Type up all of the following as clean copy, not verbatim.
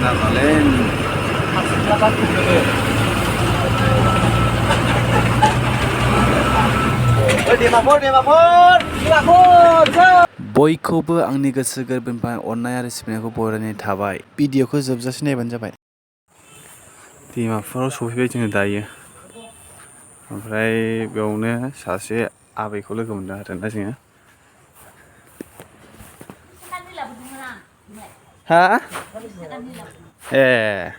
Nagalen. बयखौबो आंनि गोसो गोरबोनिफ्राय अननाय आरो सिबिनायखौ बरायनाय थाबाय। भिडिअखौ जोबजासे नायबानो जाबाय। दैमाफोराव सफैबाय जोङो दायो। ओमफ्राय बेयावनो सासे आबैखौ लोगो मोनदों आरोना जोङो। हा? ए।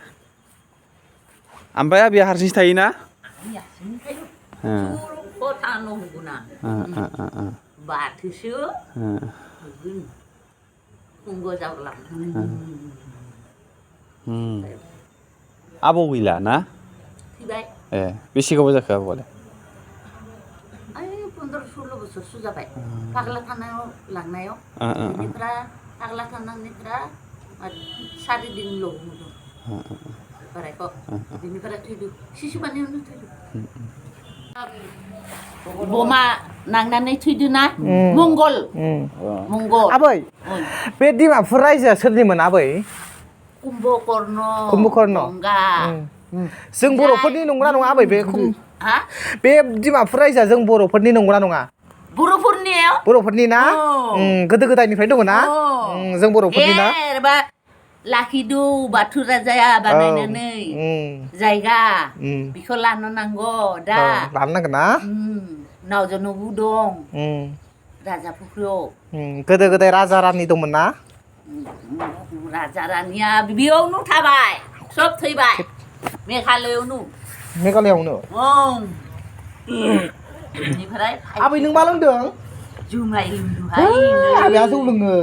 ओमफ्राय आबैया हारसिंसो थायोना? बाथोसो खुंगो जावलां आबौ गैला ना? फैबाय ए बेसे गोबाव जाखो आबौआलाय? 15-16 बोसोरसो जाबाय। फाग्ला थानायाव लांनायाव बेनिफ्राय फाग्ला थानायनिफ्राय 4 दिनल' नुदों बोरायखौ। बेनिफ्राय थैदों शिशुमानियावनो थैदों। बमा नांनानै थैदोंना मंगल आबै बे डिमापुर रायजोआ सोरनिमोन आबै? कुम्भकर्ण गंगा जों बर'फोरनि नंगौना नङा आबै बे डिमापुर रायजोआ जों बर'फोरनि नंगौना नङा? बर'फोरनि ना? गोदो गोदायनिफ्राय दङ ना? जों बर'फोरनि ना? लाखिदो बाथौ राजाया बानायनानै जायगा बेखौ लानो नांगौ दा लानो नांगोन ना? नावजोनोबो दं राजा फुख्रियाव। गोदो गोदाय राजा रानि दंमोन ना? राजा रानिया बेयावनो थाबाय सब थैबाय मेघालयआवनो। बेनिफ्राय आबै नों मा लोंदों? जुमाय लोंदोंहाय। आबैया जौ लोङो।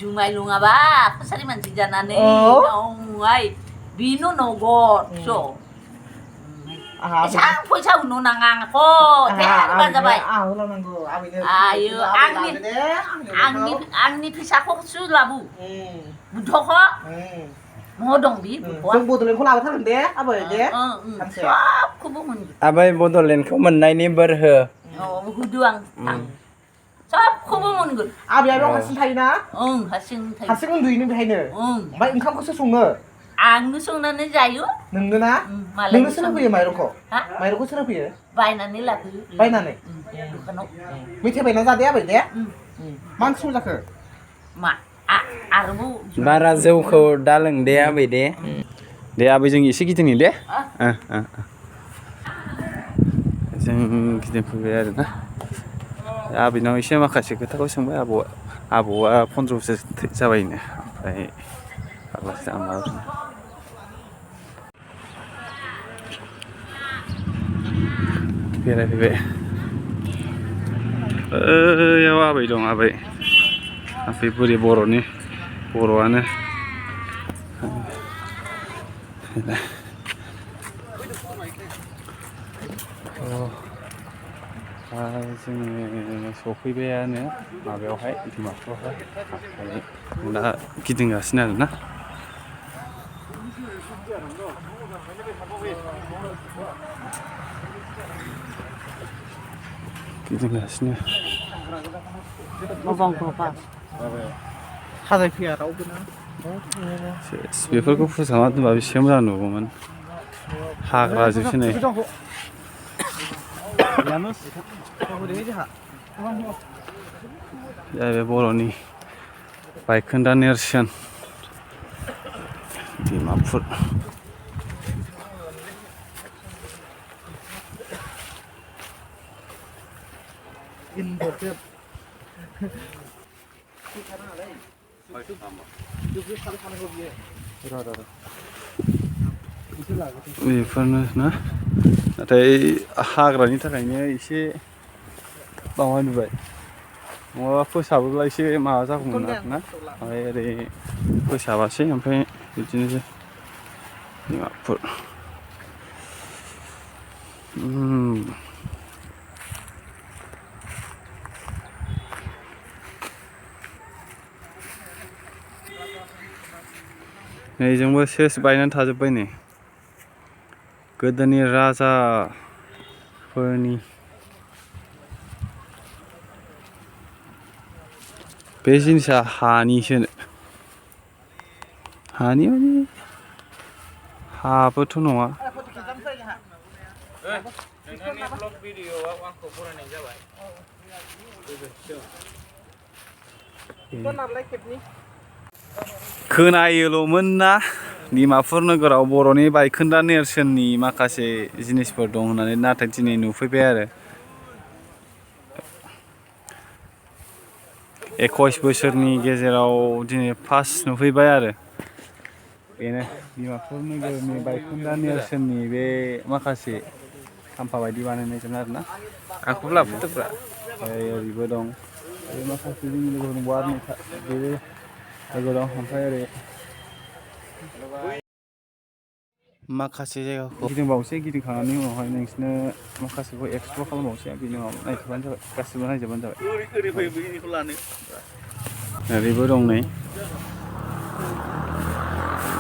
जुमाय लोङाबा कसारि मानसि जानानै बेनो नगद एसां फैसा होनो नाङा आंखौ देरबा जाबाय। आयो आंनि फैसाखौसो लाबो बुद्धखौ महा दं बे जों बड'लेण्डखौ लाबोथारगोन दे आबै दे सबखौबो मोनगोन। आबै बड'लेण्डखौ मोननायनि बोर हो। होदो आं सबखौबो मोनगोन। आबैया बेयाव हारसिं थायोना? हारसिं थायो। हारसिं उन्दुयो बेहायनो? ओमफ्राय ओंखामखौसो सङो? आंनो संनानै जायो। नोंनो ना? नोंनो सोर होफैयो माइरंखौ? माइरंखौ सोर होफैयो? बायनानै लाबोयो। बायनानै? दखानाव। मेथाइ बायना जादे आबै दे। मा ओंख्रि संजाखो? बारा जौखौ दा लों दे आबै दे। दे आबै जों एसे गिदिंनि दे। जों गिदिंफैबाय आरोना। आबैनाव एसे माखासे खोथाखौ सोंबाय आबौआ 15 बोसोर जाबायनो। ओमफ्राय फाग्लासो आरोना। बेरायफैबाय। ओयाव आबै दं आबै बुरि बर'आनो। जोङो सफैबायानो माबायावहाय डिमापुरावहाय दा गिदिंगासिनो आरोना। गिदिंगासिनो साजायफैया रावबो ना? बेफोरखौ फोसाबना दोनबा बेसे मोजां नुगौमोन। हाग्राजोबसो नै। जाहैबाय बर'नि बायखोन्दा नेरसोन डिमापुर। बेफोरनो ना नाथाय हाग्रानि थाखायनो एसे माबा नुबाय नङाबा फोसाबोब्ला एसे माबा जागौमोन आरोना। ओमफ्राय ओरै फोसाबासै ओमफ्राय बिदिनोसै डिमापुर। नैजोंबो सेस बायनानै थाजोब्बाय नै गोदोनि राजाफोरनि बे जिनिसा हानिसो माने हाबोथ' नङा खोनायोल'मोन ना डिमापुर नोगोराव बर'नि बायखोन्दा नेरसोननि माखासे जिनिसफोर दं होननानै नाथाय दिनै नुफैबाय आरो 21 बोसोरनि गेजेराव दिनै फार्स्ट नुफैबाय आरो बेनो डिमापुर नोगोरनि बायखोन्दा नेरसोननि बे माखासे खाम्फा बायदि बानायनायजों आरोना आंखौबो लाबोदोब्रा ओरैबो दं बे माखासे जोंनि लोगो दंबावो आरो बे लोगो दं ओमफ्राय ओरै माखासे जायगाखौ गिदिंबावसै गिदिंखांनायनि उनावहाय नोंसोरनो माखासेखौ एक्सप्लर खालामबावसै बिनि उनाव नायजोबबानो जाबाय गासिबो नायजोबबानो जाबाय ओरैबो दं नै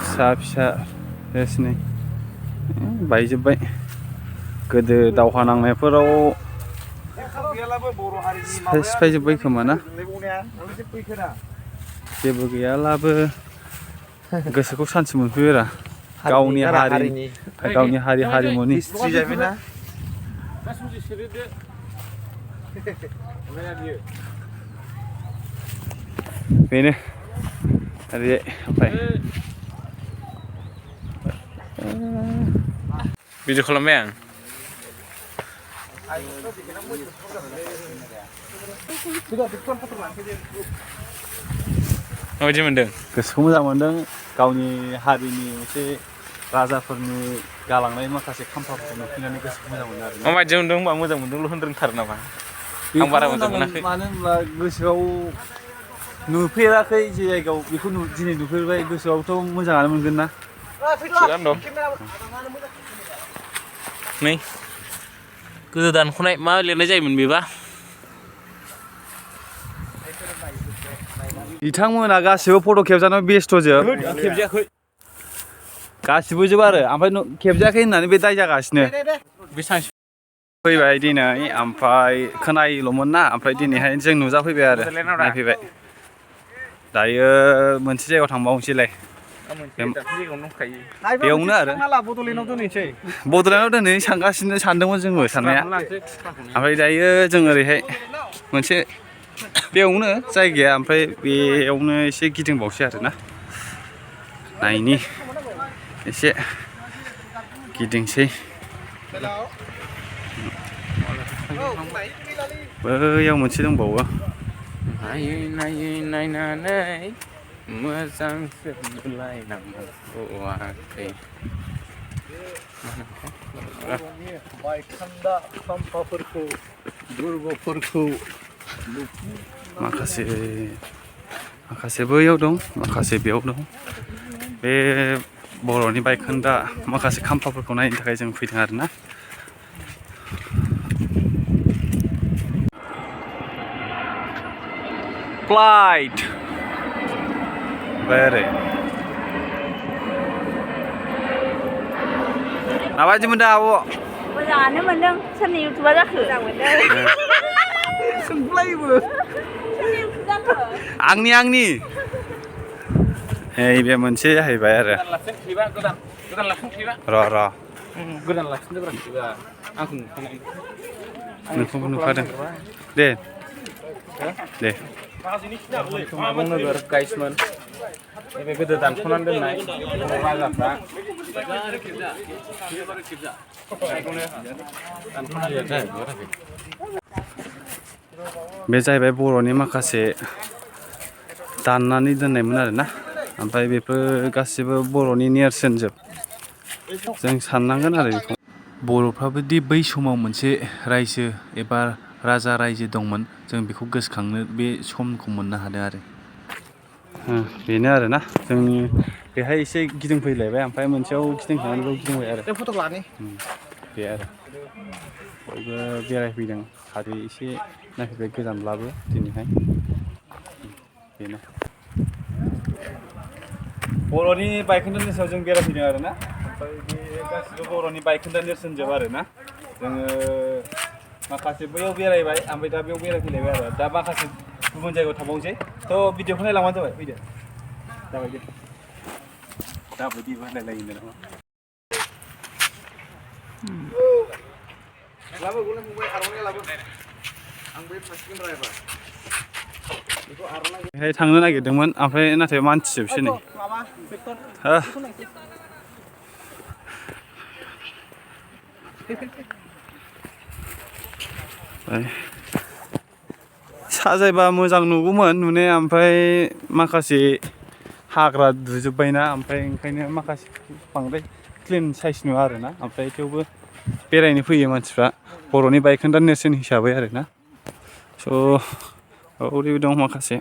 फिसा फिसा एसनै बायजोब्बाय गोदो दावहा नांनायफोराव सिफायजोब्बाय खोमा ना जेबो गैयाब्लाबो गोसोखौ सान्थि मोनफैबायरा गावनि हारि हारिमुनि बेनो ओरैजाय ओमफ्राय भिडिअ खालामबाय आं माबायदि मोनदों गोसोखौ मोजां मोनदों गावनि हारिनि मोनसे राजाफोरनि गालांनाय माखासे खाम्फाफोरखौ नुफैनानै गोसोखौ मोजां मोनो आरो माबायदि मोनदों होनबा मोजां मोनदोंल' होनदोंथार नामा आं बारा मोजां मोनाखै मानो होनब्ला गोसोआव नुफेराखै जे जायगायाव बेखौ दिनै नुफेरबाय गोसोआवथ' मोजाङानो मोनगोन ना थिगानो दं नै गोदो दानख'नाय मा लिरनाय जायोमोन बेबा बिथांमोना गासिबो फट' खेबजानायाव बेस्थ'जोब खेबजायाखै गासिबो जोब आरो ओमफ्राय खेबजायाखै होननानै बे दाय जागासिनो बेसेबां फैबाय दिनै ओमफ्राय खोनायोल'मोन ना ओमफ्राय दिनैहाय जों नुजाफैबाय आरो नायफैबाय दायो मोनसे जायगायाव थांबावनोसैलाय बेयावनो आरो बड'लेण्डआव दोनै सानदोंमोन जोंबो साननाया ओमफ्राय दायो जों ओरैहाय मोनसे बेयावनो जायगाया ओमफ्राय बेयावनो एसे गिदिंबावसै आरोना नायनि एसे गिदिंसै बैयाव मोनसे दंबावो नायै नायै नायनानै मोजांसो नुलायनांगौआखै बायखोन्दा खाम्फाफोरखौ दुर्गफोरखौ माखासे बैयाव दं माखासे बेयाव दं बे बर'नि बायखोन्दा माखासे खाम्फाफोरखौ नायनो थाखाय जों फैदों आरोना फ्लाइट ओमफ्राय ओरै माबायदि मोनदों आब' मोजाङानो मोनदों सोरनि इउटुबा जाखो मोजां मोनदों सोंलायोबो आंनि नै बे मोनसे जाहैबाय आरो र' गोदान लाखिनोब्रा नोंखौबो नुखादों दे नोगोर गाइसमोन बे गोदो दानख'नानै दोननाय राजाफ्रा बे जाहैबाय बर'नि माखासे दाननानै दोननायमोन आरोना ओमफ्राय बेफोर गासिबो बर'नि नेरसोनजोब जों साननांगोन आरो बेखौ बर'फ्राबो दि बै समाव मोनसे रायजो एबा राजा रायजो दंमोन जों बेखौ गोसोखांनो बे समखौ मोननो हादों आरो बेनो आरोना जोंनि बेहाय एसे गिदिंफैलायबाय ओमफ्राय मोनसेयाव गिदिंखांनानै गिदिंबाय आरो फट' लानि बे आरो बयबो बेरायफैदों आरो एसे नायफैबाय गोजानब्लाबो दिनैहाय बेनो बर'नि बायखोन्दा नेरसोनाव जों बेरायफैदों आरोना ओमफ्राय बे गासिबो बर'नि बायखोन्दा नेरसोनजोब आरोना जोङो माखासे बैयाव बेरायबाय ओमफ्राय दा बेयाव बेरायफैलायबाय आरो दा माखासे गुबुन जायगायाव थांबावनोसै थ' भिडिअखौ नायलांबानो जाबाय फैदो जाबाय दे दाबायदिबो होनलायलायो नामा लाबो गुलै फंबाय आर'नाइ लाबो आं बै फासिगोन रायबा बेखौ आर'नाइ बेहाय थांनो नागिरदोंमोन ओमफ्राय नाथाय मानसिजोबसै नै माबा बेक्टर साजायबा मोजां नुगौमोन नुनाया ओमफ्राय माखासे हाग्रा दुजोब्बायना ओमफ्राय ओंखायनो माखासे बांद्राय क्लिन साइज नुवा आरोना ओमफ्राय थेवबो बेरायनो फैयो मानसिफ्रा बर'नि बायखोन्दा नेरसोन हिसाबै आरोना स' ओरैबायदि दं माखासे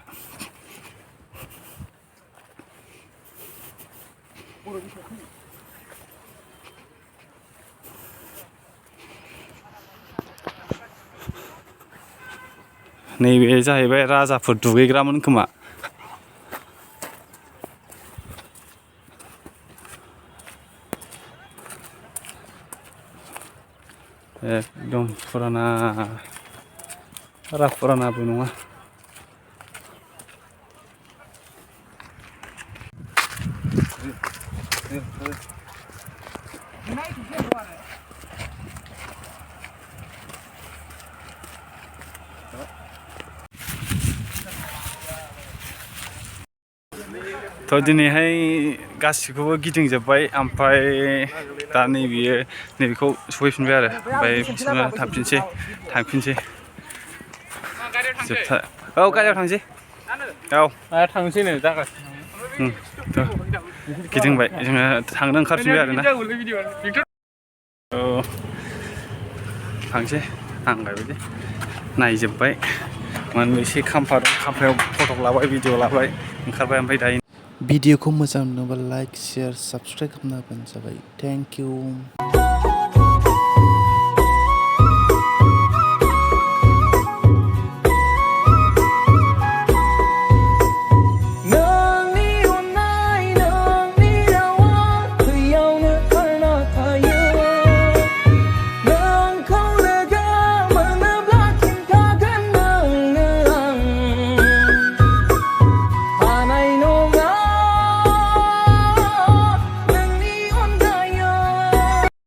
नैबे जाहैबाय राजाफोर दुगैग्रामोन खोमा एकदम फुराना बारा फुरानाबो नङा थ' दिनैहाय गासिखौबो गिदिंजोब्बाय ओमफ्राय दा नैबेखौ सफैफिनबाय आरो ओमफ्राय बिसोरनो थांफिनसै जोबथा औ गारियाव थांसै औ थांसै नै जागासिनो गिदिंबाय जोङो थांनो ओंखारफिनबाय आरोना औ थांसै आं गायबायदि नायजोब्बाय मोनबेसे खाम्फा दं खाम्फायाव फट' लाबाय भिडिअ लाबाय ओंखारबाय ओमफ्राय दायो भिडिअखौ मोजां मोनोबा लाइक शेयार साबस्क्राइब खालामना होबानो जाबाय थेंक इउ